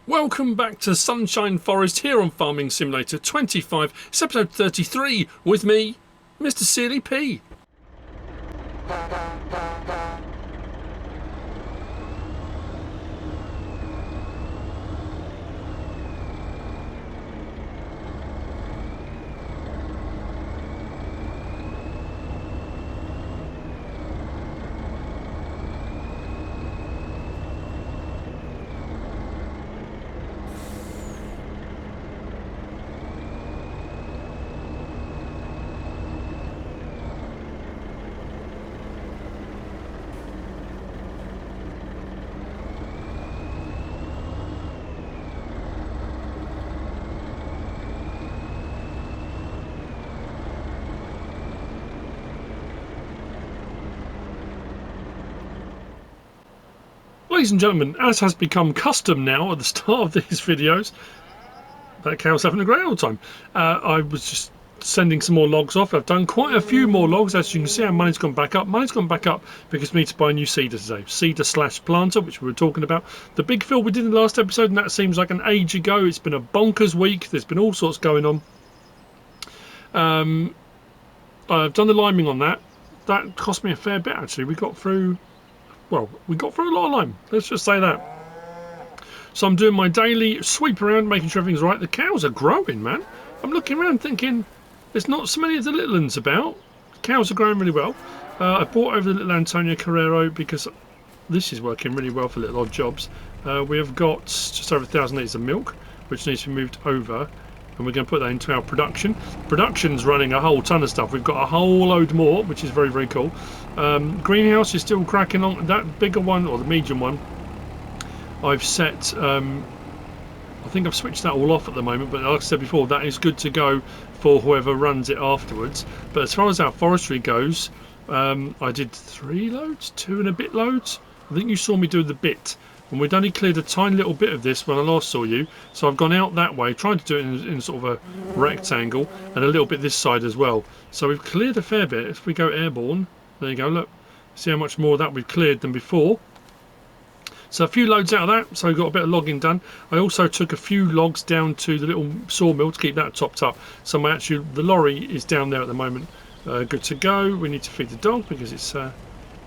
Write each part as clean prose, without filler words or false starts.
Welcome back to Sunshine Forest here on Farming Simulator 25. It's episode 33 with me, MrSealyp. Ladies and gentlemen, as has become custom now at the start of these videos, that cow's having a great old time. I was just sending some more logs off. I've done quite a few more logs. As you can see, our money's gone back up. Money's gone back up because we need to buy a new seeder today. Seeder/planter, which we were talking about. The big fill we did in the last episode, and that seems like an age ago. It's been a bonkers week. There's been all sorts going on. I've done the liming on that. That cost me a fair bit, actually. We got through a lot of lime. Let's just say that. So I'm doing my daily sweep around, making sure everything's right. The cows are growing, man. I'm looking around thinking there's not so many of the little ones about. The cows are growing really well. I brought over the little Antonio Carrero because this is working really well for little odd jobs. We have got just over 1,000 litres of milk, which needs to be moved over. And we're going to put that into our production. Production's running a whole ton of stuff. We've got a whole load more, which is very, very cool. Greenhouse is still cracking on. That bigger one, or the medium one, I've set, I think I've switched that all off at the moment, but like I said before, that is good to go for whoever runs it afterwards. But as far as our forestry goes, I did 3 loads, 2 and a bit loads. I think you saw me do the bit. And we'd only cleared a tiny little bit of this when I last saw you, so I've gone out that way, trying to do it in sort of a rectangle, and a little bit this side as well. So we've cleared a fair bit. If we go airborne, there you go, look, see how much more of that we've cleared than before. So a few loads out of that, so we've got a bit of logging done. I also took a few logs down to the little sawmill to keep that topped up. So the lorry is down there at the moment, good to go. We need to feed the dog because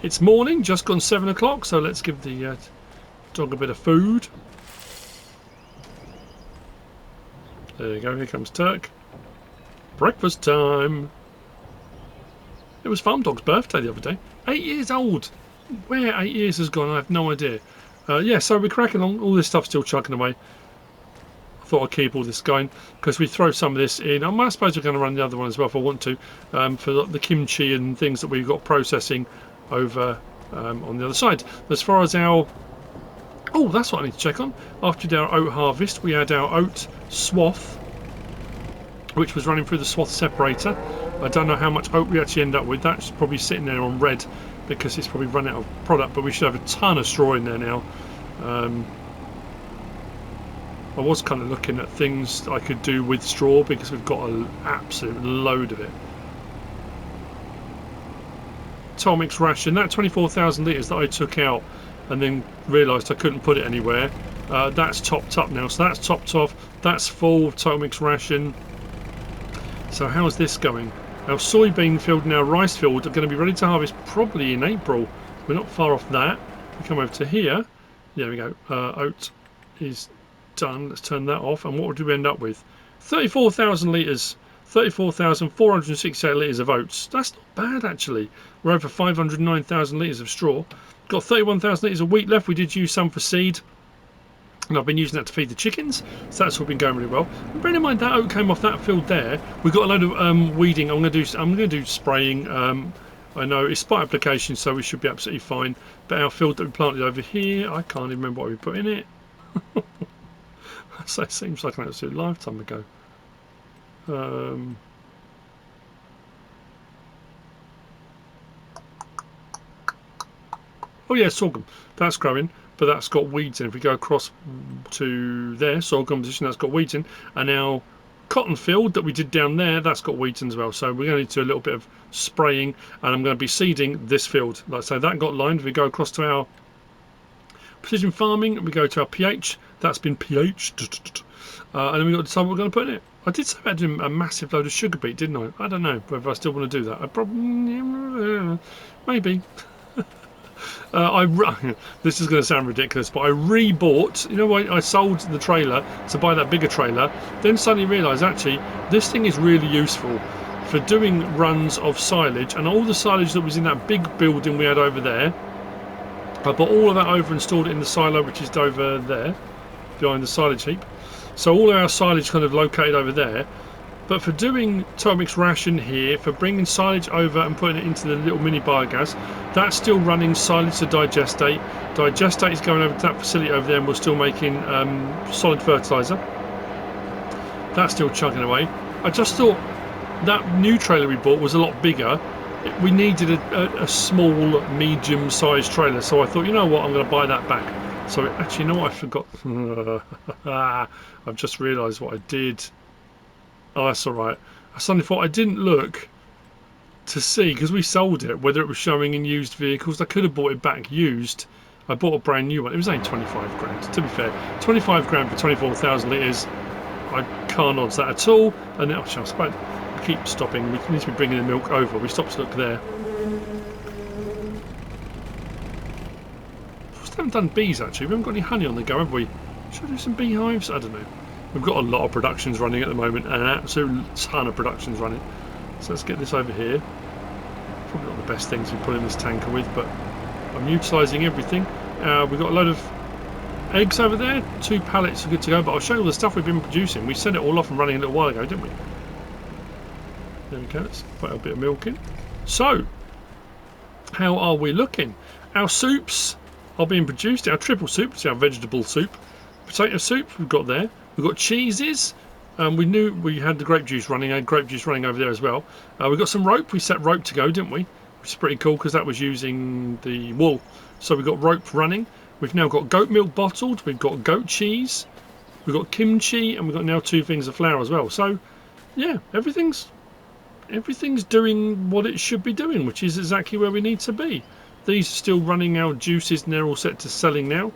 it's morning, just gone 7 o'clock, so let's give the dog a bit of food. There you go, here comes Turk. Breakfast time. It was Farm Dog's birthday the other day. 8 years old. Where 8 years has gone, I have no idea. Yeah, so we're cracking on. All this stuff's still chugging away. I thought I'd keep all this going because we throw some of this in. I suppose we're going to run the other one as well if I want to, for the kimchi and things that we've got processing over on the other side. As far as our... Oh, that's what I need to check on. After we did our oat harvest, we had our oat swath, which was running through the swath separator. I don't know how much oat we actually end up with. That's probably sitting there on red because it's probably run out of product, but we should have a ton of straw in there now. I was kind of looking at things I could do with straw because we've got an absolute load of it. Atomics ration, that 24,000 litres that I took out and then realised I couldn't put it anywhere, that's topped up now, so that's topped off, that's full Atomics ration. So how's this going? Our soybean field and our rice field are going to be ready to harvest probably in April. We're not far off that. We come over to here, there we go, oat is done, let's turn that off, and what do we end up with? 34,000 litres, 34,468 litres of oats. That's not bad actually. We're over 509,000 litres of straw. Got 31,000 litres of wheat left. We did use some for seed, and I've been using that to feed the chickens, so that's all been going really well. And bearing in mind that oat came off that field there, we've got a load of weeding. I'm going to do spraying. I know it's spot application, so we should be absolutely fine. But our field that we planted over here, I can't even remember what we put in it. So it seems like an absolute lifetime ago. Oh yeah, sorghum. That's growing, but that's got weeds in. If we go across to there, sorghum position, that's got weeds in. And our cotton field that we did down there, that's got weeds in as well. So we're going to need to do a little bit of spraying, and I'm going to be seeding this field. Like I say, that got lined. If we go across to our Precision farming, we go to our pH. That's been pH'd. And then we've got to decide what we're going to put in it. I did say about doing a massive load of sugar beet, didn't I? I don't know whether I still want to do that. I probably, maybe. This is going to sound ridiculous, but I re-bought. You know, I sold the trailer to buy that bigger trailer. Then suddenly realised actually this thing is really useful for doing runs of silage, and all the silage that was in that big building we had over there. I bought all of that over and stored it in the silo, which is over there, behind the silage heap. So all our silage kind of located over there. But for doing Thermix ration here, for bringing silage over and putting it into the little mini biogas, that's still running silage to digestate. Digestate is going over to that facility over there, and we're still making solid fertiliser. That's still chugging away. I just thought that new trailer we bought was a lot bigger. We needed a small, medium-sized trailer, so I thought, you know what, I'm going to buy that back. So actually, you know what, I forgot. I've just realised what I did. Oh, that's all right. I suddenly thought I didn't look to see, because we sold it, whether it was showing in used vehicles. I could have bought it back used. I bought a brand new one. It was only 25 grand, to be fair. 25 grand for 24,000 litres. I can't odds that at all. And now, I keep stopping. We need to be bringing the milk over. We stopped to look there. We haven't done bees actually. We haven't got any honey on the go, have we? Should I do some beehives? I don't know. We've got a lot of productions running at the moment, and an absolute ton of productions running. So let's get this over here. Probably not the best thing to be putting this tanker with, but I'm utilising everything. We've got a load of eggs over there. 2 pallets are good to go, but I'll show you all the stuff we've been producing. We sent it all off and running a little while ago, didn't we? There we go. Let's put a bit of milk in. So, how are we looking? Our soups are being produced. Our triple soup, it's our vegetable soup. Potato soup we've got there. We've got cheeses. We knew we had the grape juice running. I had grape juice running over there as well. We've got some rope. We set rope to go, didn't we? Which is pretty cool because that was using the wool. So we've got rope running. We've now got goat milk bottled. We've got goat cheese. We've got kimchi, and we've got now 2 things of flour as well. So yeah, everything's doing what it should be doing, which is exactly where we need to be. These are still running our juices, and they're all set to selling now.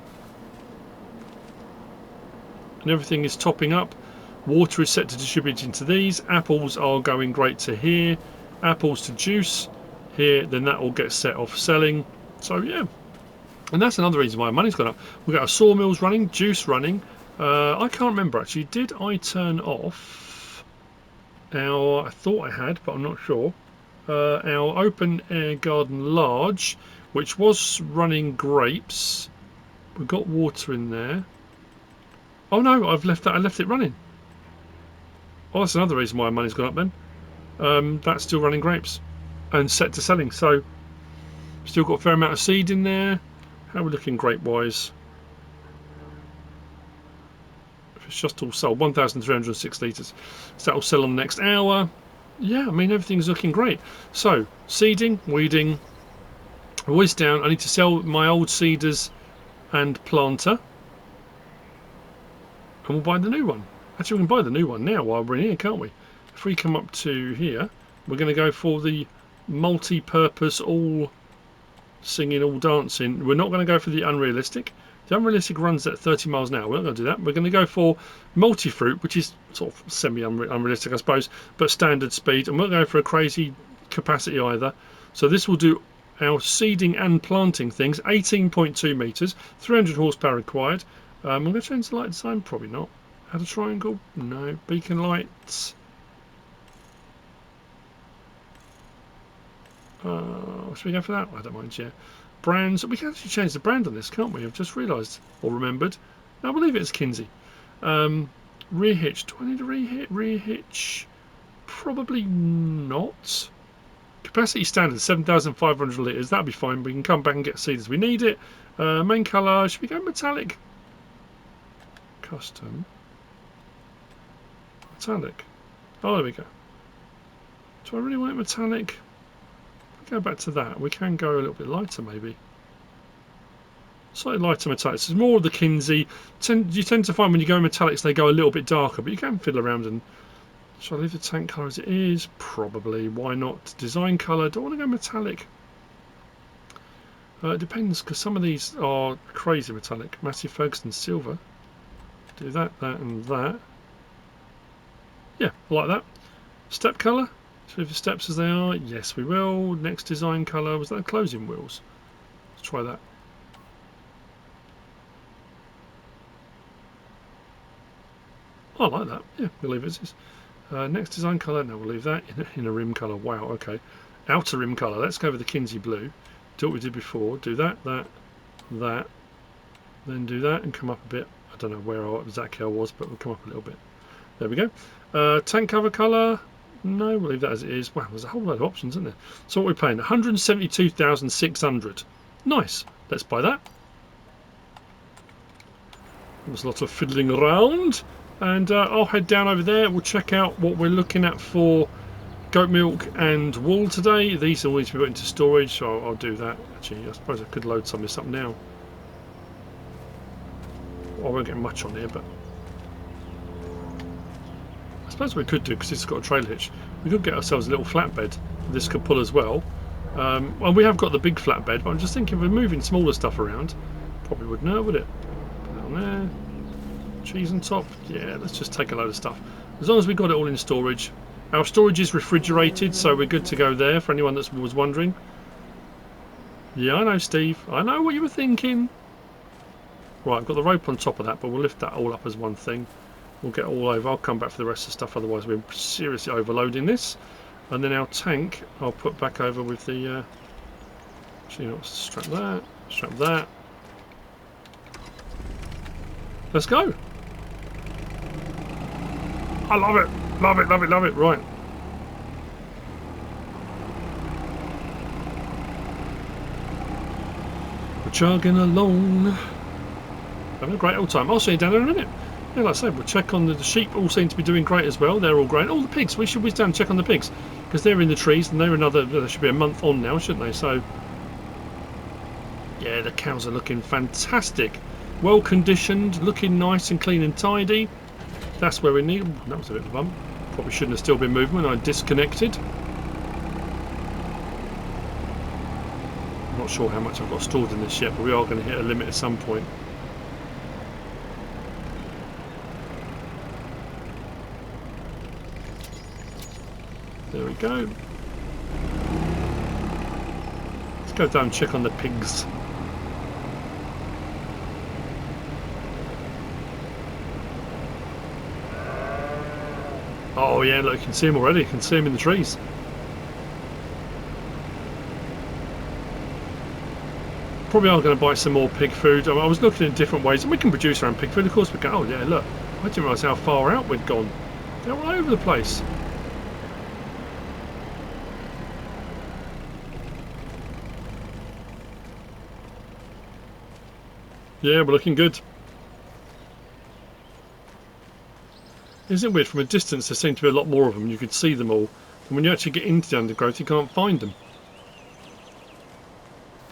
And everything is topping up. Water is set to distribute into these. Apples are going great to here. Apples to juice here. Then that all gets set off selling. So yeah. And that's another reason why our money's gone up. We've got our sawmills running, juice running. I can't remember actually. Did I turn off our... I thought I had, but I'm not sure. Our open air garden large, which was running grapes. We've got water in there. Oh no, I've left that. I left it running. Oh, that's another reason why our money's gone up then. That's still running grapes and set to selling. So still got a fair amount of seed in there. How are we looking grape wise? If it's just all sold, 1,306 litres. So that'll sell on the next hour. Yeah, I mean everything's looking great. So seeding, weeding, whiz down. I need to sell my old seeders and planter, and we'll buy the new one. Actually, we can buy the new one now while we're in here, can't we? If we come up to here, we're going to go for the multi-purpose, all singing, all dancing. We're not going to go for the unrealistic. The unrealistic runs at 30 miles an hour. We're not going to do that. We're going to go for multi-fruit, which is sort of semi-unrealistic, I suppose, but standard speed. And we're not going for a crazy capacity either. So this will do our seeding and planting things. 18.2 metres, 300 horsepower required. I'm going to change the light design. Probably not. Add a triangle? No. Beacon lights. Should we go for that? I don't mind, yeah. Brands. We can actually change the brand on this, can't we? I've just realised. Or remembered. No, I believe it's Kinsey. Rear hitch. Do I need a rear hitch? Probably not. Capacity standard, 7,500 litres. That'll be fine. We can come back and get seed as we need it. Main colour. Should we go metallic? Custom. Metallic. Oh, there we go. Do I really want it metallic? Go back to that. We can go a little bit lighter, maybe. Slightly lighter metallics. It's more of the Kinsey. You tend to find when you go in metallics, they go a little bit darker, but you can fiddle around and. Shall I leave the tank colour as it is? Probably. Why not? Design colour. Don't want to go metallic. It depends, because some of these are crazy metallic. Massive Ferguson silver. Do that, that, and that. Yeah, like that. Step colour. So leave the steps as they are. Yes, we will. Next design colour. Was that closing wheels? Let's try that. I like that. Yeah, we'll leave it as is. Next design colour. No, we'll leave that in a rim colour. Wow. Okay. Outer rim colour. Let's go with the Kinsey blue. Do what we did before. Do that, that, that. Then do that and come up a bit. I don't know where exactly I was, but we'll come up a little bit. There we go. Tank cover colour. No, we'll leave that as it is. Wow, there's a whole load of options, isn't there? So what are we paying? 172,600. Nice. Let's buy that. There's a lot of fiddling around. And I'll head down over there. We'll check out what we're looking at for goat milk and wool today. These will need to be put into storage, so I'll do that. Actually, I suppose I could load some of this up now. I won't get much on here, but I suppose we could do, because it's got a trailer hitch. We could get ourselves a little flatbed this could pull as well. Well, we have got the big flatbed, but I'm just thinking if we're moving smaller stuff around, probably wouldn't hurt, would it? Put it on there. Cheese on top. Yeah, let's just take a load of stuff. As long as we've got it all in storage. Our storage is refrigerated, so we're good to go there for anyone that was wondering. Yeah, I know, Steve. I know what you were thinking. Right, I've got the rope on top of that, but we'll lift that all up as one thing. We'll get all over. I'll come back for the rest of the stuff, otherwise we're seriously overloading this. And then our tank, I'll put back over with the... actually, you know, strap that. Let's go. I love it. Love it, love it, love it. Right. We're chugging along. Having a great old time. I'll see you down there in a minute. Yeah, like I said, we'll check on the sheep. All seem to be doing great as well. They're all great. All the pigs. We should whiz down and check on the pigs, because they're in the trees and they're another. They should be a month on now, shouldn't they? So, yeah, the cows are looking fantastic. Well conditioned, looking nice and clean and tidy. That's where we need them. That was a bit of a bump. Probably shouldn't have still been moving when I disconnected. I'm not sure how much I've got stored in this yet, but we are going to hit a limit at some point. There we go. Let's go down and check on the pigs. Oh yeah, look, you can see them already. You can see them in the trees. Probably are going to buy some more pig food. I was looking at different ways, and we can produce our own pig food. Of course we can. Oh yeah, look. I didn't realise how far out we'd gone. They're all over the place. Yeah, we're looking good. Isn't it weird? From a distance there seem to be a lot more of them. You could see them all. And when you actually get into the undergrowth you can't find them.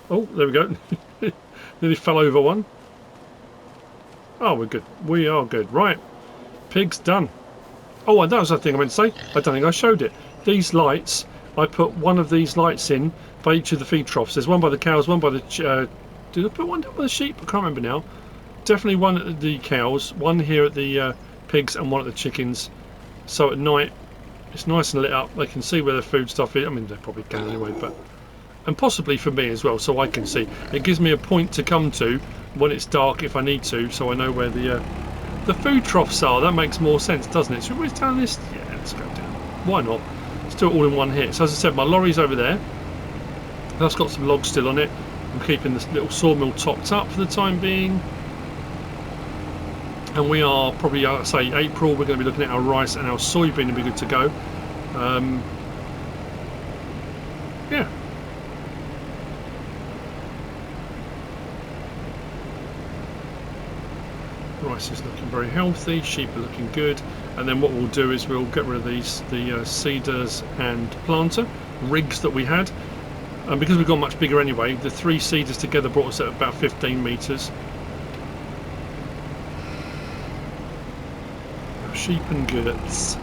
Oh, there we go. Nearly fell over one. Oh, we're good. We are good. Right. Pigs done. Oh, and that was the thing I meant to say. I don't think I showed it. These lights, I put one of these lights in by each of the feed troughs. There's one by the cows, one by the... did I put one down by the sheep? I can't remember now. Definitely one at the cows, one here at the pigs, and one at the chickens. So at night, it's nice and lit up. They can see where the food stuff is. I mean, they probably can anyway, but... And possibly for me as well, so I can see. It gives me a point to come to when it's dark if I need to, so I know where the food troughs are. That makes more sense, doesn't it? Should we down this? Yeah, let's go down. Why not? Let's do it all in one hit. So as I said, my lorry's over there. That's got some logs still on it. I'm keeping this little sawmill topped up for the time being. And we are probably, say, April, we're going to be looking at our rice and our soybean to be good to go. Yeah. Rice is looking very healthy, sheep are looking good, and then what we'll do is we'll get rid of these, the seeders and planter rigs that we had, and because we've got much bigger anyway, the 3 seeders together brought us at about 15 metres. Sheep and goods.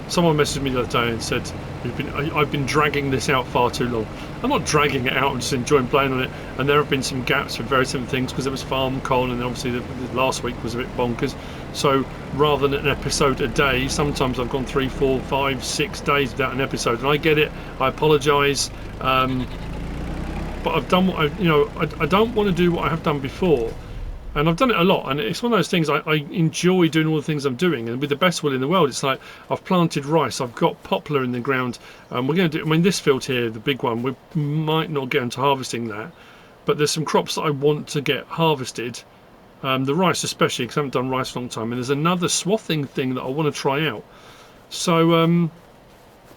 Someone messaged me the other day and said, I've been dragging this out far too long. I'm not dragging it out, I'm just enjoying playing on it. And there have been some gaps with various different things because there was FarmCon, and obviously the last week was a bit bonkers. So rather than an episode a day, sometimes I've gone 3, 4, 5, 6 days without an episode. And I get it, I apologise. But I've done what I don't want to do what I have done before. And I've done it a lot, and it's one of those things I enjoy doing all the things I'm doing, and with the best will in the world. It's like I've planted rice, I've got poplar in the ground, and we're going to do, I mean, this field here, the big one, we might not get into harvesting that, but there's some crops that I want to get harvested, the rice especially, because I haven't done rice for a long time, and there's another swathing thing that I want to try out. So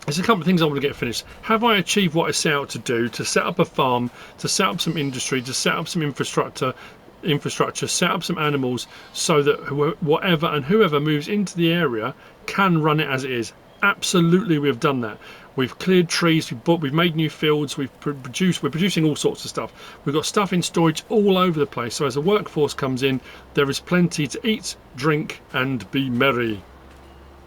there's a couple of things I want to get finished. Have I achieved what I set out to do, to set up a farm, to set up some industry, to set up some infrastructure, set up some animals, so that whoever moves into the area can run it as it is? Absolutely, we've done that. We've cleared trees, we've made new fields, we're producing all sorts of stuff. We've got stuff in storage all over the place, so as a workforce comes in, there is plenty to eat, drink and be merry.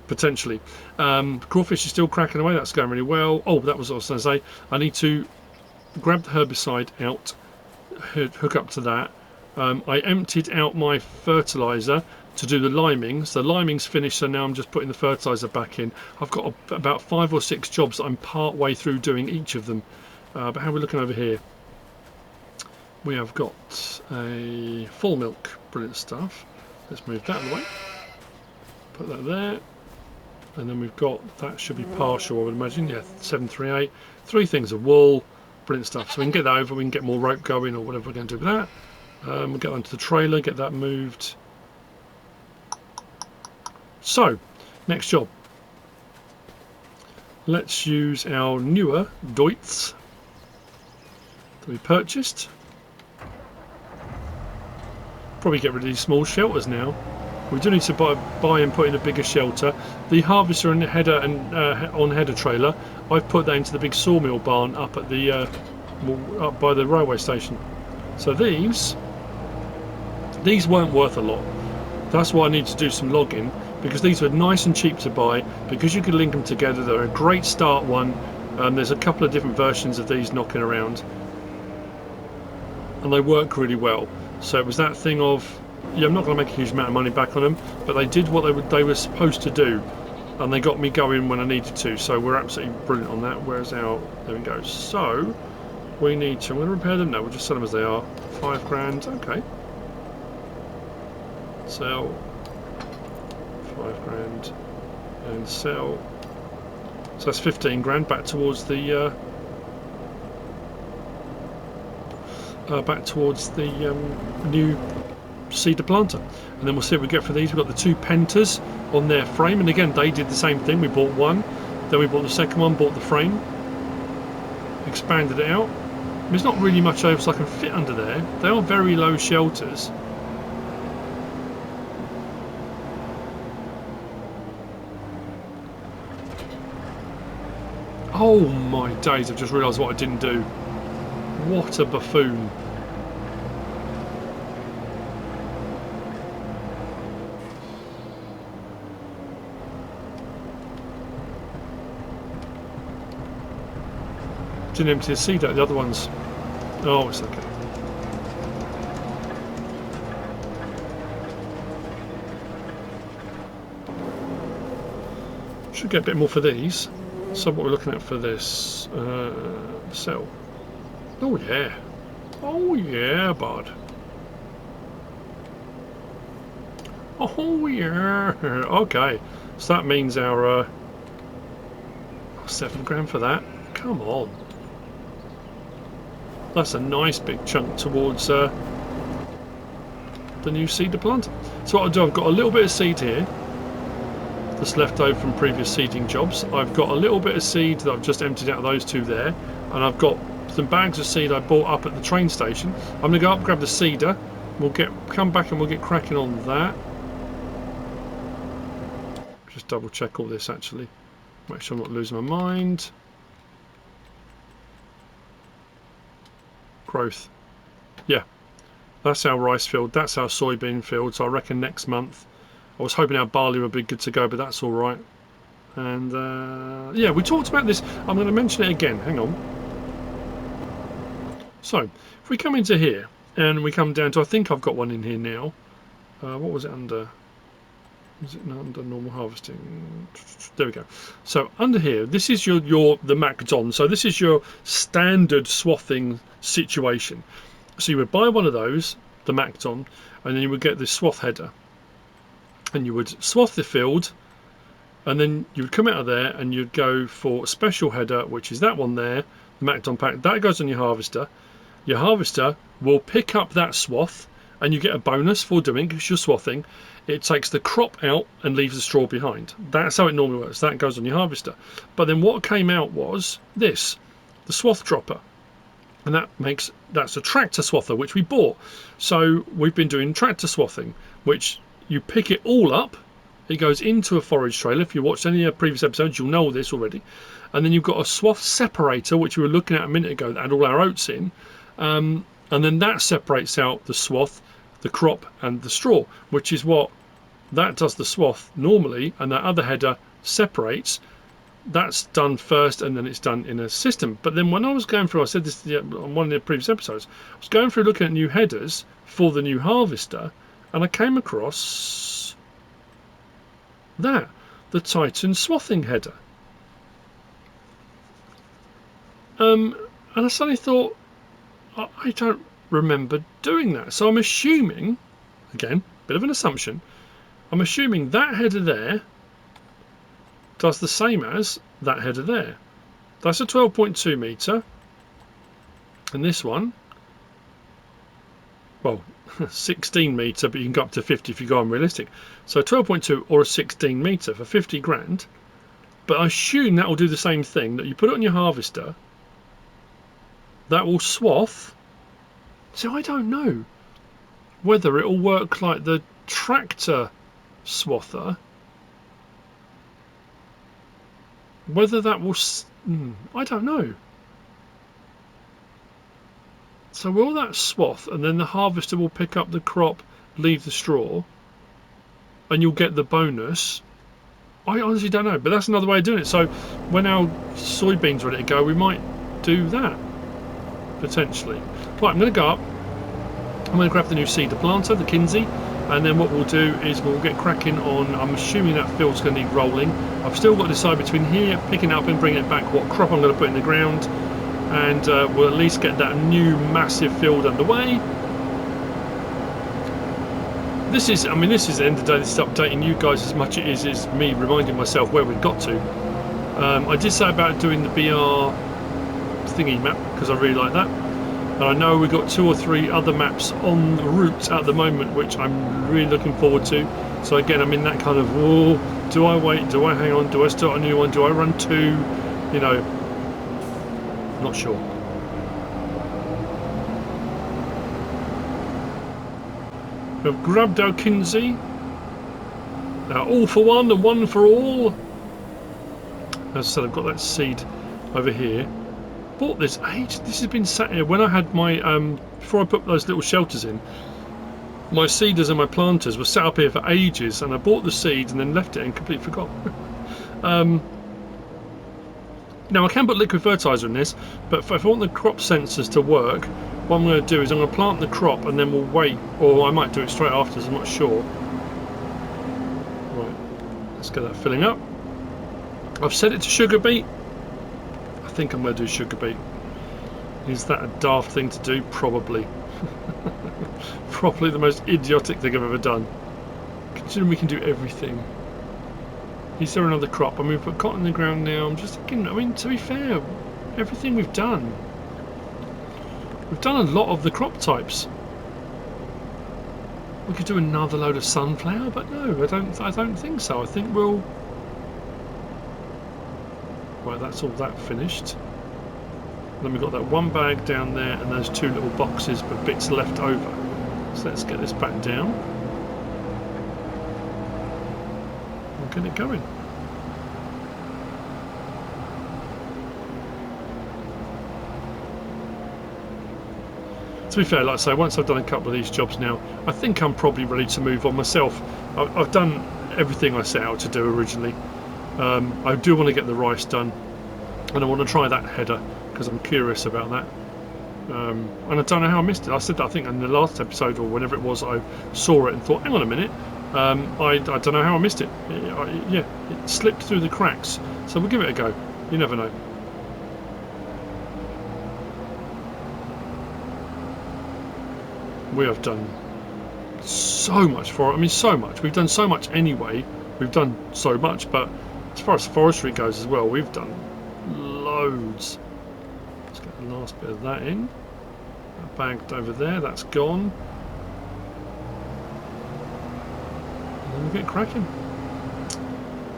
Potentially. Crawfish is still cracking away, that's going really well. Oh, that was what I was going to say. I need to grab the herbicide out, hook up to that. I emptied out my fertiliser to do the liming, so the liming's finished, so now I'm just putting the fertiliser back in. I've got about 5 or 6 jobs that I'm part way through doing each of them. But how are we looking over here? We have got a full milk, brilliant stuff. Let's move that out of the way, put that there, and then we've got, that should be partial I would imagine, yeah, 738, 3 things of wool, brilliant stuff. So we can get that over, we can get more rope going or whatever we're going to do with that. We'll get onto the trailer, get that moved. So, next job. Let's use our newer Deutz that we purchased. Probably get rid of these small shelters now. We do need to buy and put in a bigger shelter. The harvester and header and on header trailer, I've put that into the big sawmill barn up at the up by the railway station. So these weren't worth a lot. That's why I need to do some logging, because these were nice and cheap to buy, because you could link them together. They're a great start one. There's a couple of different versions of these knocking around, and they work really well. So it was that thing of, yeah, I'm not going to make a huge amount of money back on them, but they did what they were supposed to do, and they got me going when I needed to. So we're absolutely brilliant on that. Where's our, there we go. So we need to, I'm going to repair them. No, we'll just sell them as they are. 5 grand, okay. Sell 5 grand and sell, so that's 15 grand back towards the new cedar planter. And then we'll see what we get for these. We've got the 2 Pentas on their frame, and again they did the same thing. We bought one, then we bought the second one, bought the frame, expanded it out. There's not really much over, so I can fit under there. They are very low shelters. Oh my days, I've just realised what I didn't do. What a buffoon. Didn't empty the seed out, the other ones. Oh, it's okay. Should get a bit more for these. So what we're looking at for this, sell. Oh yeah. Oh yeah, bud. Oh yeah. Okay. So that means our 7 grand for that. Come on. That's a nice big chunk towards the new cedar planter. So what I'll do, I've got a little bit of seed here that's left over from previous seeding jobs. I've got a little bit of seed that I've just emptied out of those 2 there, and I've got some bags of seed I bought up at the train station. I'm going to go up and grab the cedar. We'll come back and we'll get cracking on that. Just double check all this actually. Make sure I'm not losing my mind. Growth. Yeah, that's our rice field, that's our soybean field, so I reckon next month. I was hoping our barley would be good to go, but that's all right. And yeah, we talked about this. I'm going to mention it again. Hang on. So if we come into here and we come down to, I think I've got one in here now. What was it under? Is it under normal harvesting? There we go. So under here, this is the MacDon. So this is your standard swathing situation. So you would buy one of those, the MacDon, and then you would get this swath header, and you would swath the field, and then you would come out of there and you'd go for a special header, which is that one there, the MacDon pack. That goes on your harvester. Your harvester will pick up that swath, and you get a bonus for doing, because you're swathing. It takes the crop out and leaves the straw behind. That's how it normally works. That goes on your harvester. But then what came out was this, the swath dropper. And that's a tractor swather, which we bought. So we've been doing tractor swathing, which you pick it all up. It goes into a forage trailer. If you watched any of the previous episodes, you'll know this already. And then you've got a swath separator, which we were looking at a minute ago, that had all our oats in. And then that separates out the swath, the crop and the straw, which is what that does the swath normally, and that other header separates. That's done first, and then it's done in a system. But then when I was going through, I said this on one of the previous episodes, I was going through looking at new headers for the new harvester, and I came across that, the Titan swathing header. And I suddenly thought, I don't remember doing that. So I'm assuming, again, bit of an assumption, I'm assuming that header there does the same as that header there. That's a 12.2 metre, and this one, well, 16 metre, but you can go up to 50 if you go unrealistic. So 12.2 or a 16 metre for 50 grand. But I assume that will do the same thing, that you put it on your harvester, that will swath. So I don't know whether it will work like the tractor swather, whether that will, I don't know. So will that swath, and then the harvester will pick up the crop, leave the straw, and you'll get the bonus? I honestly don't know, but that's another way of doing it. So when our soybeans are ready to go, we might do that potentially. Right, I'm going to go up. I'm going to grab the new seeder planter, the Kinsey, and then what we'll do is we'll get cracking on. I'm assuming that field's going to need rolling. I've still got to decide between here, picking it up and bringing it back, what crop I'm going to put in the ground, and we'll at least get that new massive field underway. This is, I mean, this is the end of the day. This is updating you guys as much as it is me reminding myself where we've got to. I did say about doing the BR thingy map because I really like that. And I know we've got 2 or 3 other maps on the route at the moment, which I'm really looking forward to. So again, I'm in that kind of, oh, do I wait? Do I hang on? Do I start a new one? Do I run 2? You know, not sure. We've grabbed our Kinsey. All for one and one for all. As I said, I've got that seed over here. Bought this age. This has been sat here when I had my before I put those little shelters in. My seeders and my planters were sat up here for ages, and I bought the seeds and then left it and completely forgot. Now I can put liquid fertilizer in this, but if I want the crop sensors to work, what I'm going to do is I'm going to plant the crop and then we'll wait, or I might do it straight after, I'm not sure. Right, let's get that filling up. I've set it to sugar beet. I think I'm going to do sugar beet. Is that a daft thing to do? Probably. Probably the most idiotic thing I've ever done. Considering we can do everything. Is there another crop? I mean, we've put cotton in the ground now. I'm just thinking, I mean, to be fair, everything we've done a lot of the crop types. We could do another load of sunflower, but no, I don't think so. I think we'll... Right, that's all that finished. Then we've got that one bag down there and those 2 little boxes with bits left over. So let's get this back down. We'll get it going. To be fair, like I say, once I've done a couple of these jobs now, I think I'm probably ready to move on myself. I've done everything I set out to do originally. I do want to get the rice done, and I want to try that header because I'm curious about that. And I don't know how I missed it. I said that I think in the last episode or whenever it was, I saw it and thought, hang on a minute, I don't know how I missed it. Yeah, it slipped through the cracks. So we'll give it a go. You never know. We have done so much for it. I mean, so much. We've done so much anyway. We've done so much, but as far as forestry goes as well, we've done loads. Let's get the last bit of that in. That bagged over there, that's gone. And then we'll get cracking.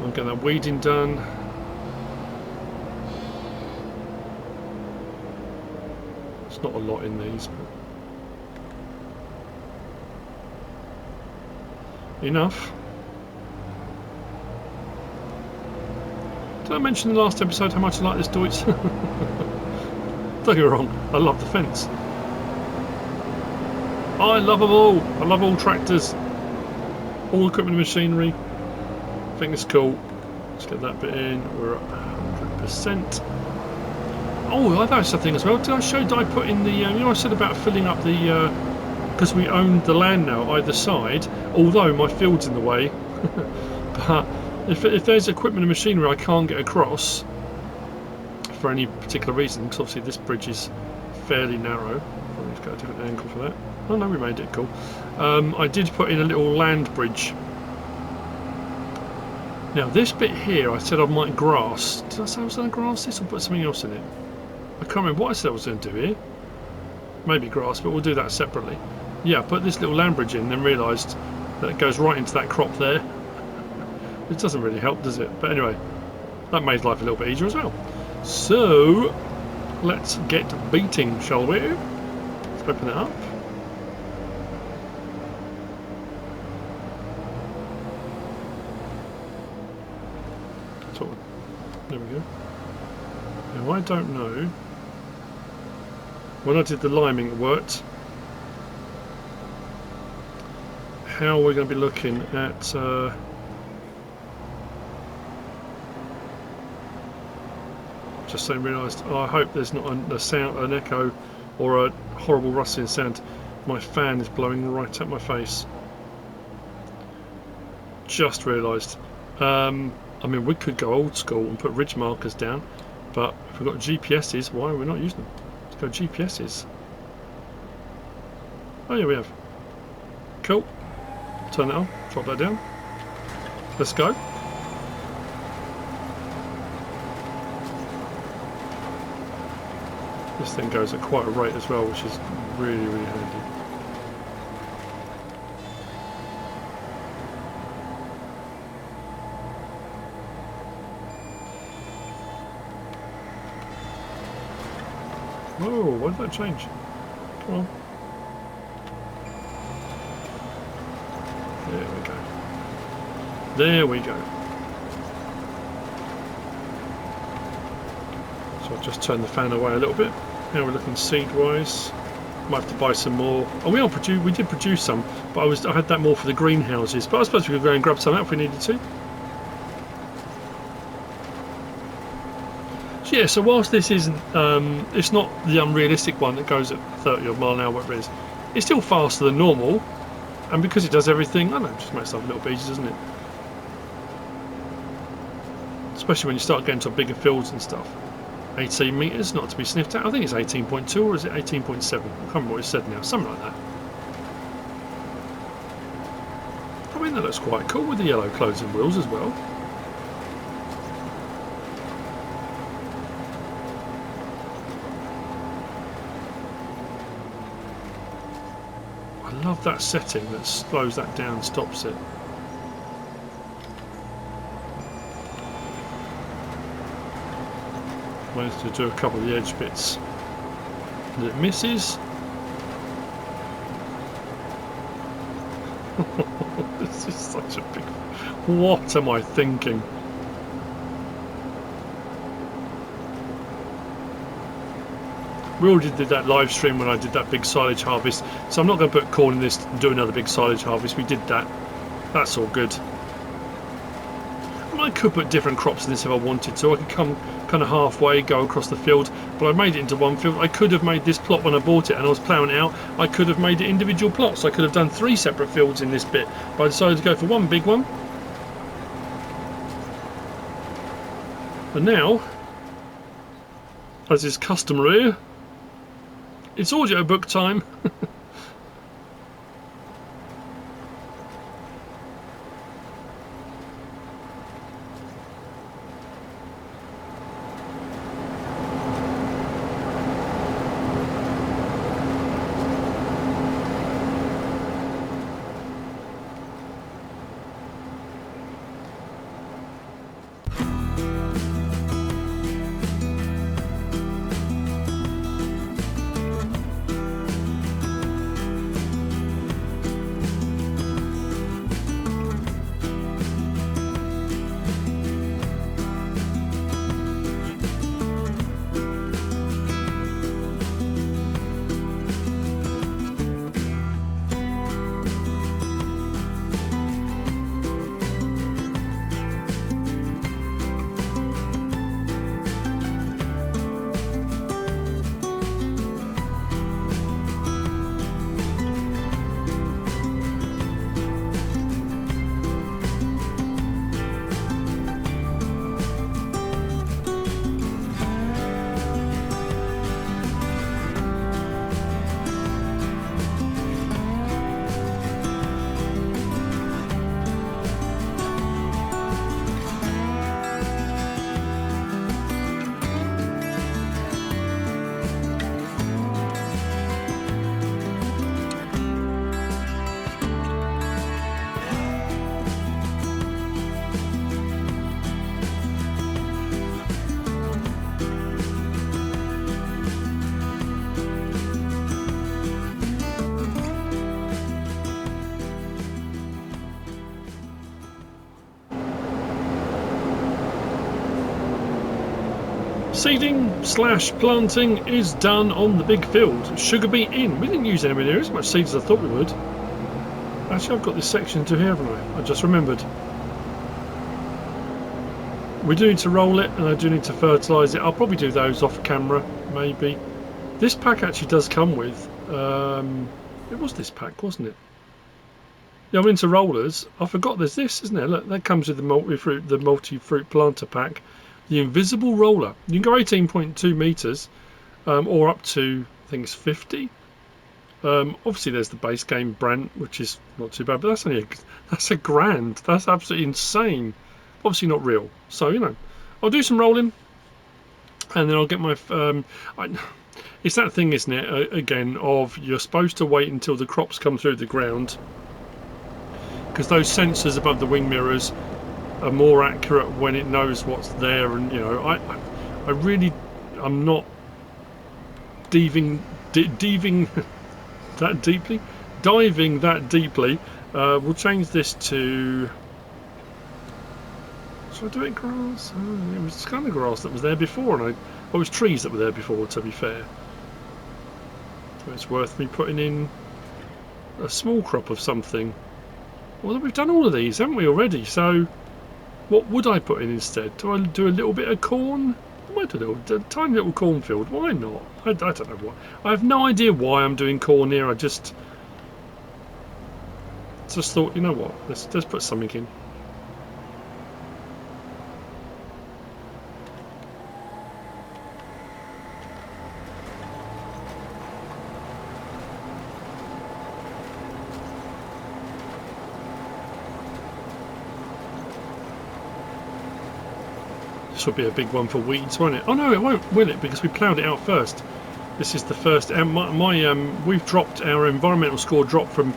I'll get that weeding done. It's not a lot in these, but enough. Did I mention in the last episode how much I like this Deutz? Don't get me wrong, I love the fence. I love them all. I love all tractors, all equipment and machinery. I think it's cool. Let's get that bit in. We're at 100%. Oh, that's the thing as well. Did I put in the, you know, I said about filling up the, because we own the land now either side, although my field's in the way. But if there's equipment and machinery I can't get across for any particular reason, because obviously this bridge is fairly narrow. Probably got a different angle for that. Oh no, we made it, cool. I did put in a little land bridge. Now this bit here, I said I might grass. Did I say I was going to grass this or put something else in it? I can't remember what I said I was going to do here. Maybe grass, but we'll do that separately. Yeah, I put this little land bridge in, then realised that it goes right into that crop there. It doesn't really help, does it? But anyway, that made life a little bit easier as well. So, let's get beating, shall we? Let's open it up. So, there we go. Now, I don't know. When I did the liming, it worked. How we're going to be looking at just then realised, oh, I hope there's not a sound, an echo or a horrible rustling sound. My fan is blowing right at my face. Just realised. I mean, we could go old school and put ridge markers down, but if we've got GPSs, why are we not using them? Let's go GPSs. Oh yeah, we have. Cool. Turn that on, drop that down. Let's go. This thing goes at quite a rate as well, which is really, really handy. Whoa, why did that change? Come on. There we go. There we go. So I'll just turn the fan away a little bit. Now we're looking seed-wise. Might have to buy some more. Oh, we did produce some, but I had that more for the greenhouses. But I suppose we could go and grab some out if we needed to. So yeah, so whilst this isn't, it's not the unrealistic one that goes at 30 odd mile an hour, whatever it is, it's still faster than normal. And because it does everything, I don't know, it just makes life a little bit easier, doesn't it? Especially when you start getting to bigger fields and stuff. 18 metres, not to be sniffed at. I think it's 18.2 or is it 18.7? I can't remember what it said now, something like that. I mean, that looks quite cool with the yellow closing wheels as well. I love that setting that slows that down, stops it. Managed to do a couple of the edge bits that it misses. This is such a big... What am I thinking? We already did that live stream when I did that big silage harvest, so I'm not going to put corn in this and do another big silage harvest. We did that. That's all good. I could put different crops in this if I wanted to. I could come kind of halfway, go across the field, but I made it into one field. I could have made this plot when I bought it and I was ploughing it out. I could have made it individual plots. I could have done 3 separate fields in this bit, but I decided to go for one big one. And now, as is customary, it's audiobook time. Seeding / planting is done on the big field. Sugar beet in. We didn't use anywhere near as much seeds as I thought we would. Actually, I've got this section to here, haven't I? I just remembered. We do need to roll it, and I do need to fertilise it. I'll probably do those off camera, maybe. This pack actually does come with... it was this pack, wasn't it? Yeah, I'm into rollers. I forgot there's this, isn't there? Look, that comes with the multi-fruit planter pack. The invisible roller. You can go 18.2 meters, or up to, I think it's 50. Obviously, there's the base game Brant, which is not too bad, but that's only that's a grand. That's absolutely insane. Obviously not real. So I'll do some rolling, and then I'll get my. It's that thing, isn't it? Again, of you're supposed to wait until the crops come through the ground, because those sensors above the wing mirrors are more accurate when it knows what's there, and I really, I'm not diving that deeply. We'll change this to. Should I do it grass? It was kind of grass that was there before, and it was trees that were there before. To be fair, so it's worth me putting in a small crop of something. Well, we've done all of these, haven't we already? So. What would I put in instead? Do I do a little bit of corn? I might do a tiny little cornfield. Why not? I don't know why. I have no idea why I'm doing corn here. I just thought, you know what? Let's put something in. This will be a big one for weeds, won't it? Oh no, it won't, will it? Because we ploughed it out first. This is the first. We've dropped our environmental score. Dropped from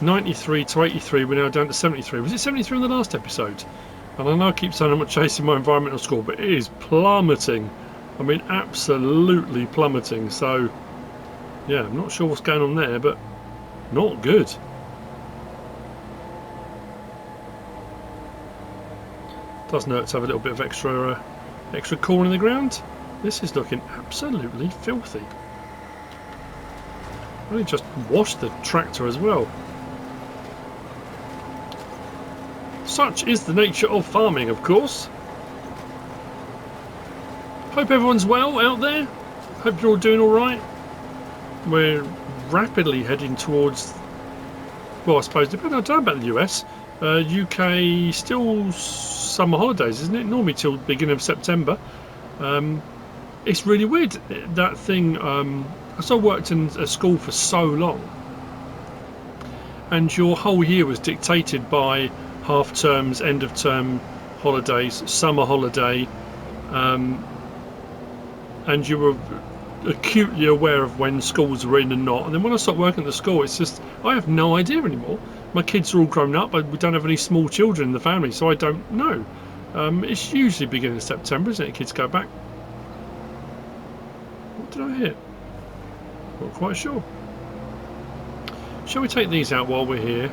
93 to 83. We're now down to 73. Was it 73 in the last episode? And I know I keep saying I'm not chasing my environmental score, but it is plummeting. I mean, absolutely plummeting. So, yeah, I'm not sure what's going on there, but not good. Doesn't hurt to have a little bit of extra corn in the ground. This is looking absolutely filthy. I only just washed the tractor as well. Such is the nature of farming, of course. Hope everyone's well out there. Hope you're all doing alright. We're rapidly heading towards, well, I suppose, depending on about the US. UK still summer holidays, isn't it? Normally till the beginning of September. It's really weird, that thing. I worked in a school for so long, and your whole year was dictated by half terms, end of term holidays, summer holiday, and you were acutely aware of when schools were in and not. And then when I stopped working at the school, it's just I have no idea anymore. My kids are all grown up, but we don't have any small children in the family, so I don't know. It's usually beginning of September, isn't it? Kids go back. What did I hear? Not quite sure. Shall we take these out while we're here?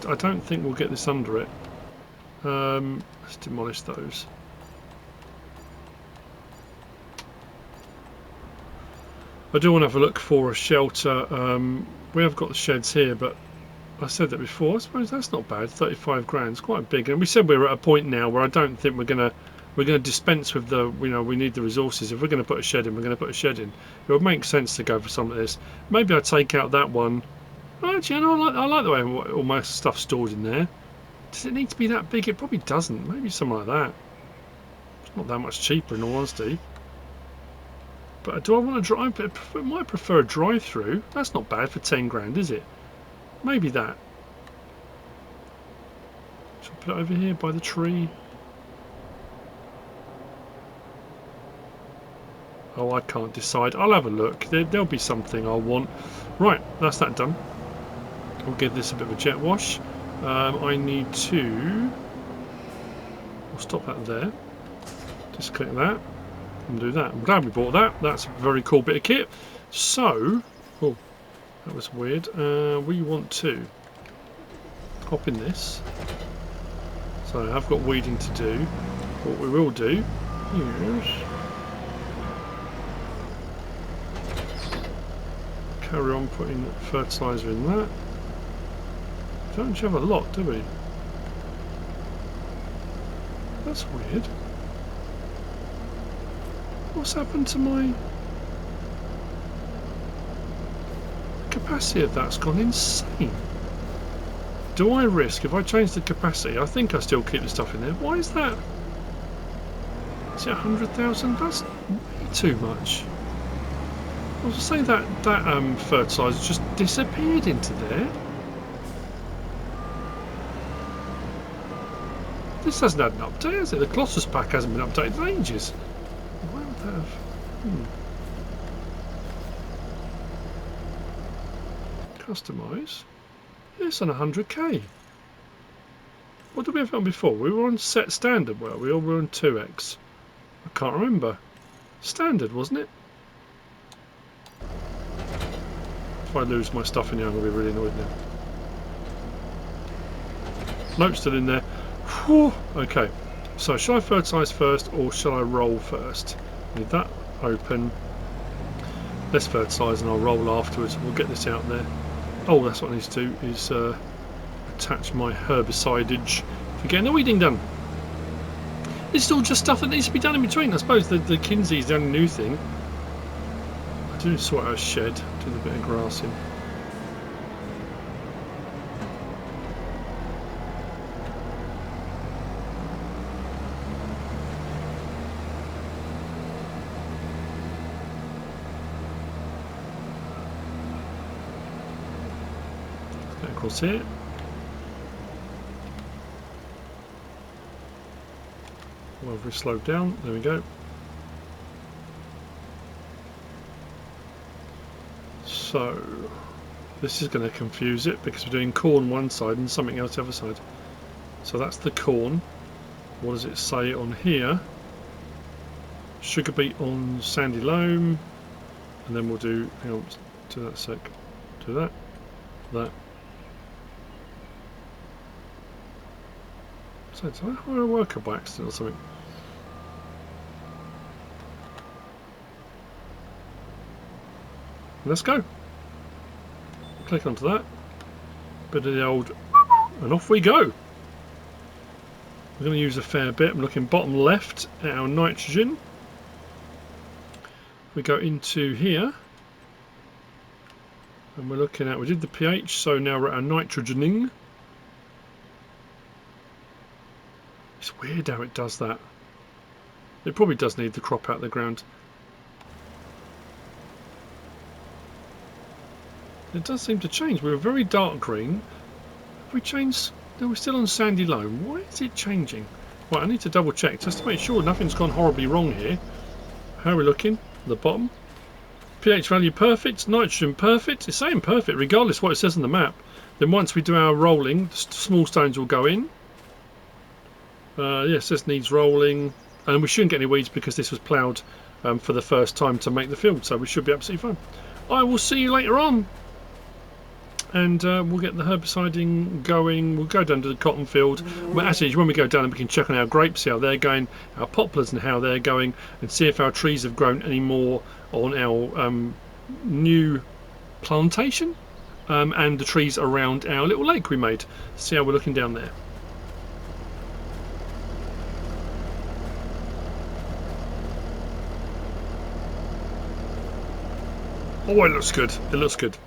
I don't think we'll get this under it. Let's demolish those. I do want to have a look for a shelter. We have got the sheds here, but I said that before. I suppose that's not bad. 35 grand, it's quite big. And we said we're at a point now where I don't think we're gonna dispense with the, we need the resources. If we're going to put a shed in, we're going to put a shed in. It would make sense to go for some of this. Maybe I take out that one. Actually, I like the way all my stuff's stored in there. Does it need to be that big? It probably doesn't. Maybe something like that. It's not that much cheaper, in all honesty. But do I want to drive? I might prefer a drive-through. That's not bad for 10 grand, is it? Maybe that. Shall I put it over here by the tree? Oh, I can't decide. I'll have a look. There'll be something I'll want. Right, that's that done. We'll give this a bit of a jet wash. I need to... I'll stop that there. Just click that and do that. I'm glad we bought that. That's a very cool bit of kit. So... Oh, that was weird. We want to hop in this. So I've got weeding to do. What we will do is... carry on putting fertiliser in that. Don't you have a lot, do we? That's weird. What's happened to my... The capacity of that's gone insane. Do I risk, if I change the capacity, I think I still keep the stuff in there. Why is that? Is it 100,000? That's way too much. I was saying that fertiliser just disappeared into there. This hasn't had an update, has it? The Colossus pack hasn't been updated in ages. Why would that have... Customise. It's on 100k. What did we have on before? We were on set standard, were we? Or we were on 2x? I can't remember. Standard, wasn't it? If I lose my stuff in here, I'm going to be really annoyed now. Nope, still in there. Whew. Okay, so shall I fertilise first or shall I roll first? Need that open. Let's fertilise and I'll roll afterwards. We'll get this out there. Oh, that's what I need to do, is attach my herbicidage for getting the weeding done. It's all just stuff that needs to be done in between. I suppose the Kinsey's the only new thing. I do need to sort out a shed, do a bit of grassing. Get across here. Well, if we slow down, there we go. So, this is going to confuse it because we're doing corn one side and something else the other side. So that's the corn. What does it say on here? Sugar beet on sandy loam. And then we'll do, hang on, do that a sec. Do that, that. So did I hire a worker by accident or something? Let's go. Click onto that. Bit of the old, and off we go. We're going to use a fair bit. I'm looking bottom left at our nitrogen. We go into here. And we're looking at, we did the pH, so now we're at our nitrogening. It's weird how it does that. It probably does need the crop out of the ground. It does seem to change. We were very dark green. Have we changed? No, we're still on sandy loam. Why is it changing? Right, I need to double check just to make sure nothing's gone horribly wrong here. How are we looking? The bottom. pH value perfect, nitrogen perfect. It's saying perfect regardless of what it says on the map. Then once we do our rolling, small stones will go in. Yes, this needs rolling. And we shouldn't get any weeds because this was ploughed for the first time to make the field. So we should be absolutely fine. I will see you later on. And we'll get the herbiciding going. We'll go down to the cotton field. Well, actually, when we go down, we can check on our grapes, see how they're going, our poplars and how they're going, and see if our trees have grown any more on our new plantation and the trees around our little lake we made. See how we're looking down there. Oh, it looks good. It looks good.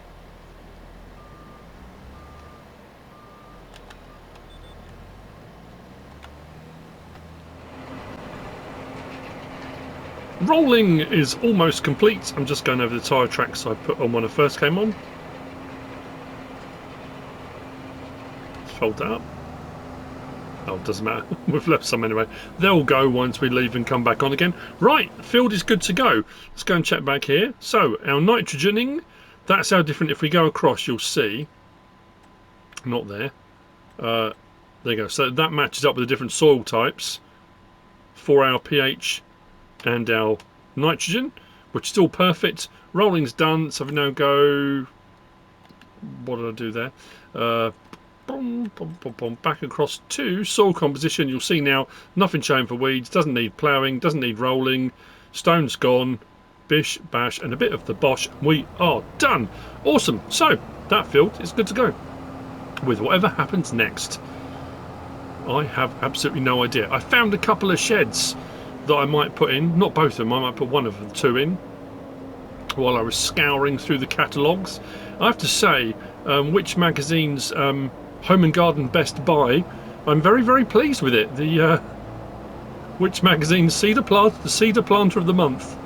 Rolling is almost complete. I'm just going over the tyre tracks I put on when I first came on. Let's fold that up. Oh, it doesn't matter. We've left some anyway. They'll go once we leave and come back on again. Right, the field is good to go. Let's go and check back here. So, our nitrogening, that's how different if we go across, you'll see. Not there. There you go. So that matches up with the different soil types for our pH and our nitrogen, which is still perfect. Rolling's done, so we now go, what did I do there? Back across to soil composition. You'll see now nothing showing for weeds, doesn't need ploughing, doesn't need rolling, stone's gone, bish, bash, and a bit of the bosh. We are done. Awesome. So that field is good to go. With whatever happens next, I have absolutely no idea. I found a couple of sheds that I might put in, not both of them, I might put one of the two in while I was scouring through the catalogues. I have to say, which magazine's Home and Garden Best Buy, I'm very, very pleased with it. The which magazine's Cedar Plant, the Cedar Planter of the Month.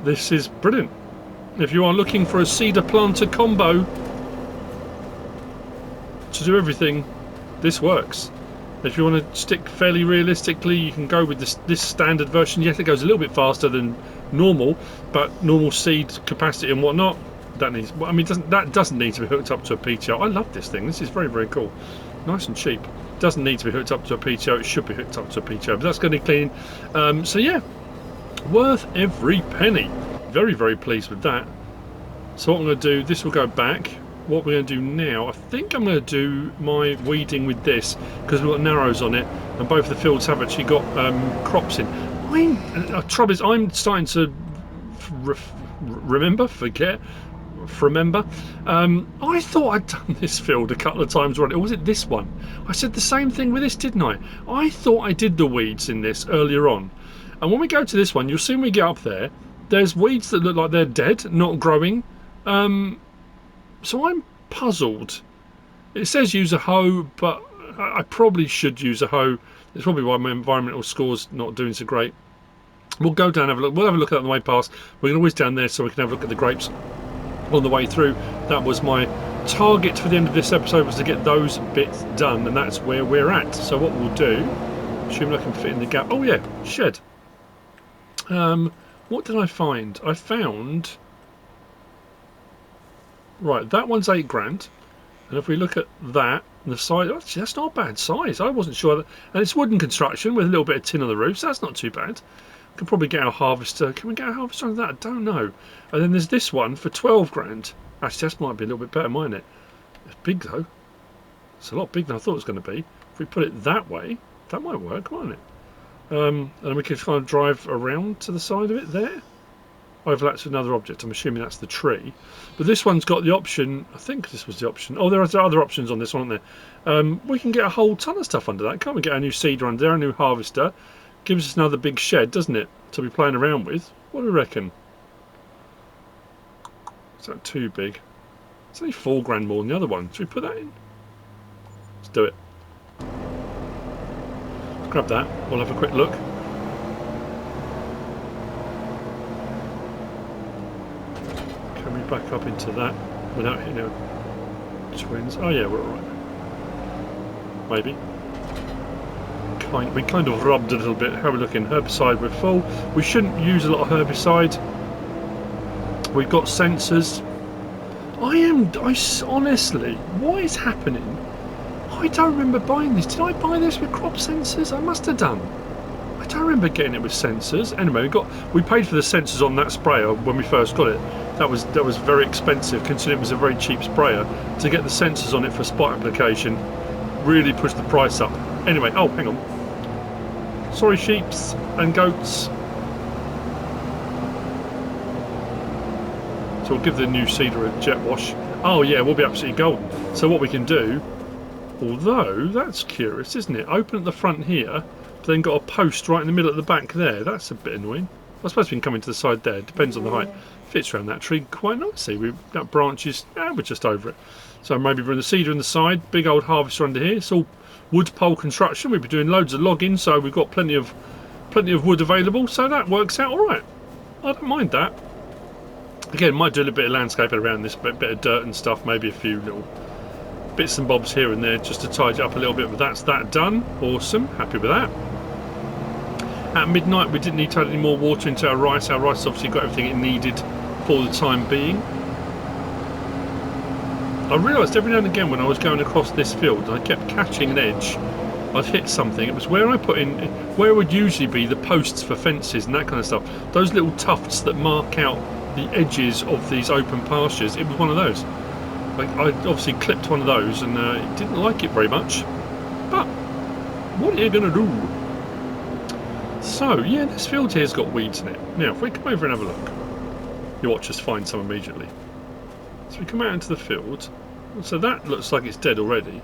This is brilliant. If you are looking for a cedar planter combo to do everything, this works. If you want to stick fairly realistically, you can go with this standard version. Yes, it goes a little bit faster than normal, but normal seed capacity and whatnot, that needs. I mean, that doesn't need to be hooked up to a PTO. I love this thing. This is very, very cool. Nice and cheap. Doesn't need to be hooked up to a PTO. It should be hooked up to a PTO, but that's going to be clean. So yeah, worth every penny. Very, very pleased with that. So what I'm going to do, this will go back. What we're going to do now, I think I'm going to do my weeding with this because we've got narrows on it and both the fields have actually got crops in. Trouble is, I'm starting to remember. I thought I'd done this field a couple of times already. Or was it this one? I said the same thing with this, didn't I? I thought I did the weeds in this earlier on. And when we go to this one, you'll see when we get up there, there's weeds that look like they're dead, not growing. So I'm puzzled. It says use a hoe, but I probably should use a hoe. It's probably why my environmental score's not doing so great. We'll go down and have a look. We'll have a look at it on the way past. We're going to whiz down there so we can have a look at the grapes on the way through. That was my target for the end of this episode, was to get those bits done, and that's where we're at. So what we'll do, assuming I can fit in the gap. Oh yeah, shed. What did I find? I found... Right, that one's $8,000, and if we look at that, the size, actually that's not a bad size. I wasn't sure that, and it's wooden construction with a little bit of tin on the roof, so that's not too bad. We could probably get our harvester. Can we get a harvester on that? I don't know. And then there's this one for $12,000. Actually, that might be a little bit better, mightn't it? It's big though. It's a lot bigger than I thought it was going to be. If we put it that way, that might work, mightn't it? And we could kind of drive around to the side of it there. overlaps with another object. I'm assuming that's the tree. But this one's got the option, I think this was the option. Oh, there are other options on this one, aren't there? We can get a whole ton of stuff under that. Can't we get a new seeder under there, a new harvester? Gives us another big shed, doesn't it, to be playing around with? What do you reckon? Is that too big? It's only £4 more than the other one. Should we put that in? Let's do it. Grab that. We'll have a quick look. Can we back up into that without hitting our twins? Oh yeah, we're alright. Maybe. We kind of rubbed a little bit. How are we looking? Herbicide, we're full. We shouldn't use a lot of herbicide. We've got sensors. Honestly, what is happening? I don't remember buying this. Did I buy this with crop sensors? I must have done. I don't remember getting it with sensors. Anyway, we paid for the sensors on that sprayer when we first got it. That was very expensive, considering it was a very cheap sprayer. To get the sensors on it for spot application really pushed the price up. Anyway, oh, hang on. Sorry, sheeps and goats. So we'll give the new seeder a jet wash. Oh yeah, we'll be absolutely golden. So what we can do, although that's curious, isn't it? Open at the front here, but then got a post right in the middle at the back there. That's a bit annoying. I suppose we can come into the side there. Depends on the height. Fits around that tree quite nicely. That branch is, we're just over it. So maybe we're in the seeder in the side. Big old harvester under here. It's all wood pole construction. We'll be doing loads of logging, so we've got plenty of wood available. So that works out all right. I don't mind that. Again, might do a little bit of landscaping around this, bit of dirt and stuff. Maybe a few little bits and bobs here and there just to tidy up a little bit. But that's that done. Awesome. Happy with that. At midnight, we didn't need to add any more water into our rice. Our rice obviously got everything it needed for the time being. I realised every now and again when I was going across this field, I kept catching an edge. I'd hit something. It was where I put in, where would usually be the posts for fences and that kind of stuff. Those little tufts that mark out the edges of these open pastures. It was one of those. Like, I obviously clipped one of those and it didn't like it very much. But what are you going to do? So, yeah, this field here's got weeds in it. Now, if we come over and have a look, you watch us find some immediately. So we come out into the field. So that looks like it's dead already.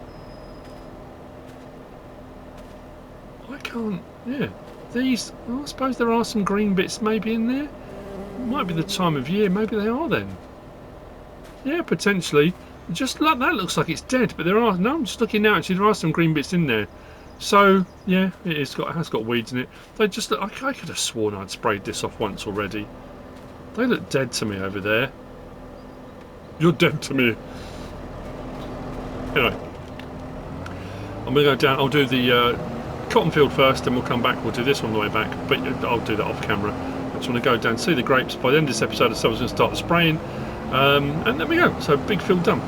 I can't, yeah. These, well, I suppose there are some green bits maybe in there. It might be the time of year, maybe they are then. Yeah, potentially. Just like that looks like it's dead, but there are, no, I'm just looking now, actually there are some green bits in there. So, yeah, it has got weeds in it. They just look, I could have sworn I'd sprayed this off once already. They look dead to me over there. You're dead to me. Anyway, I'm going to go down, I'll do the cotton field first, then we'll come back, we'll do this on the way back, but I'll do that off camera. I just want to go down, see the grapes. By the end of this episode, I was going to start the spraying, and there we go, so big field done.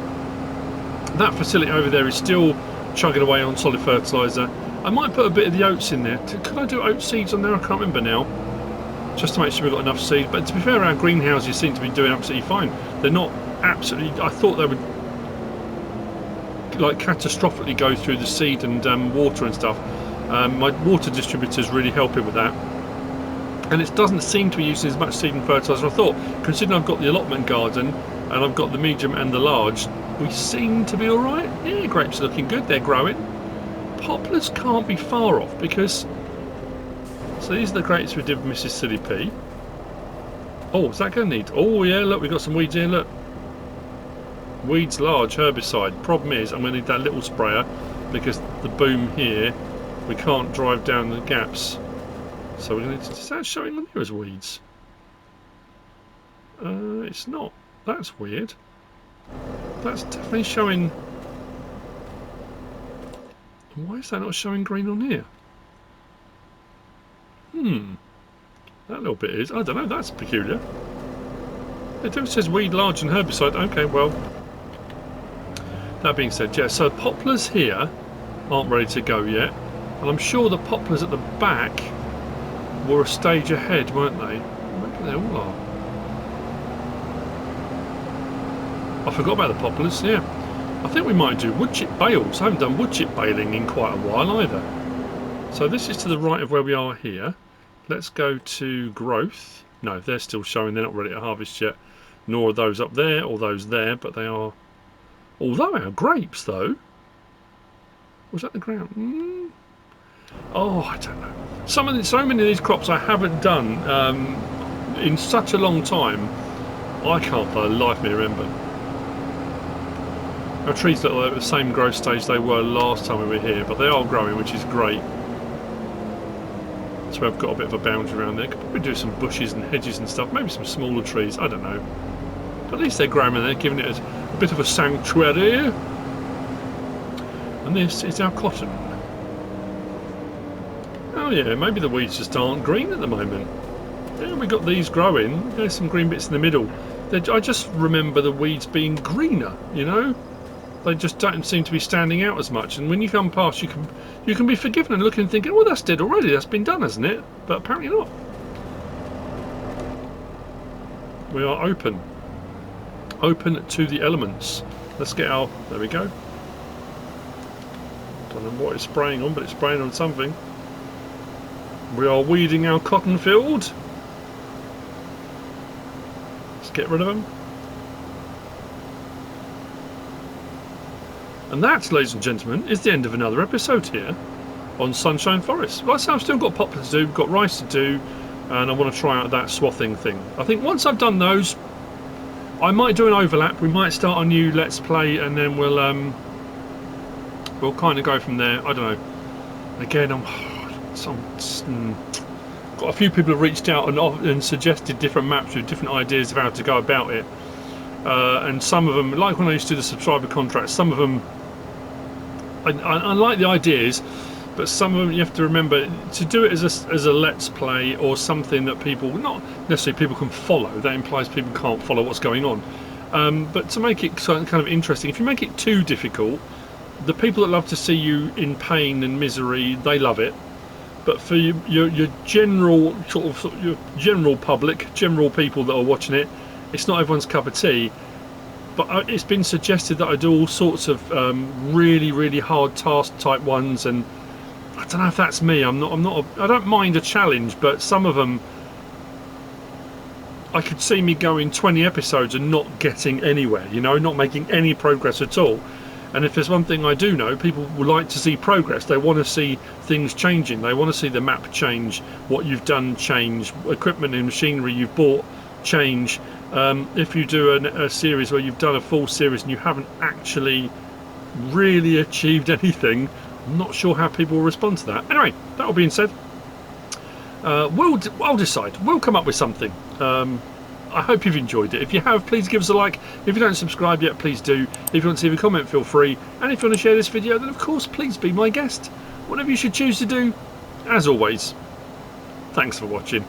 That facility over there is still chugging away on solid fertiliser. I might put a bit of the oats in there. Could I do oat seeds on there? I can't remember now. Just to make sure we've got enough seed. But to be fair, our greenhouses seem to be doing absolutely fine. They're not absolutely... I thought they would like catastrophically go through the seed and water and stuff. My water distributor's really helping with that. And it doesn't seem to be using as much seed and fertiliser as I thought. Considering I've got the allotment garden and I've got the medium and the large, we seem to be alright. Yeah, grapes are looking good, they're growing. Poplars can't be far off because... So these are the grapes we did with MrSealyp. Oh, is that going to need... Oh yeah, look, we've got some weeds here, look. Weeds large, herbicide. Problem is, I'm going to need that little sprayer because the boom here, we can't drive down the gaps. So we're going to... Is that showing on here as weeds? It's not. That's weird. That's definitely showing... Why is that not showing green on here? That little bit is. I don't know, that's peculiar. It just says weed large and herbicide. Okay, well. That being said, yeah, so poplars here aren't ready to go yet. And I'm sure the poplars at the back were a stage ahead, weren't they? Maybe they all are. I forgot about the poplars, yeah. I think we might do wood chip bales. I haven't done wood chip baling in quite a while either. So this is to the right of where we are here. Let's go to growth. No, they're still showing. They're not ready to harvest yet. Nor are those up there or those there, but they are. Although our grapes, though. Was that the ground? Oh, I don't know. So many of these crops I haven't done in such a long time. I can't for the life of me remember. Our trees look like at the same growth stage they were last time we were here, but they are growing, which is great. So I've got a bit of a boundary around there. Could probably do some bushes and hedges and stuff. Maybe some smaller trees. I don't know. But at least they're growing and they're giving it a bit of a sanctuary. And this is our cotton. Oh yeah, maybe the weeds just aren't green at the moment. Yeah, we got these growing. There's some green bits in the middle. I just remember the weeds being greener, you know? They just don't seem to be standing out as much. And when you come past, you can be forgiven and looking and thinking, well, that's dead already. That's been done, hasn't it? But apparently not. We are open. Open to the elements. Let's get our... There we go. Don't know what it's spraying on, but it's spraying on something. We are weeding our cotton field. Let's get rid of them. And that, ladies and gentlemen, is the end of another episode here on Sunshine Forest. Like I say, I've still got poplar to do, got rice to do, and I want to try out that swathing thing. I think once I've done those, I might do an overlap. We might start a new Let's Play, and then we'll kind of go from there. I don't know. Again, got a few people have reached out and suggested different maps with different ideas of how to go about it. And some of them, like when I used to do the subscriber contracts, some of them, I like the ideas, but some of them you have to remember to do it as a Let's Play or something that people, not necessarily people can follow. That implies people can't follow what's going on. But to make it kind of interesting, if you make it too difficult, the people that love to see you in pain and misery, they love it. But for your general your general public, general people that are watching it, it's not everyone's cup of tea. But it's been suggested that I do all sorts of really hard task type ones, and I don't know if that's me. I don't mind a challenge, but some of them I could see me going 20 episodes and not getting anywhere. You know, not making any progress at all. And if there's one thing I do know, people would like to see progress. They want to see things changing. They want to see the map change, what you've done change, equipment and machinery you've bought change. If you do a series where you've done a full series and you haven't actually really achieved anything, I'm not sure how people will respond to that. Anyway, that all being said, I'll decide. We'll come up with something. I hope you've enjoyed it. If you have, please give us a like. If you don't subscribe yet, please do. If you want to leave a comment, feel free. And if you want to share this video, then of course, please be my guest. Whatever you should choose to do, as always, thanks for watching.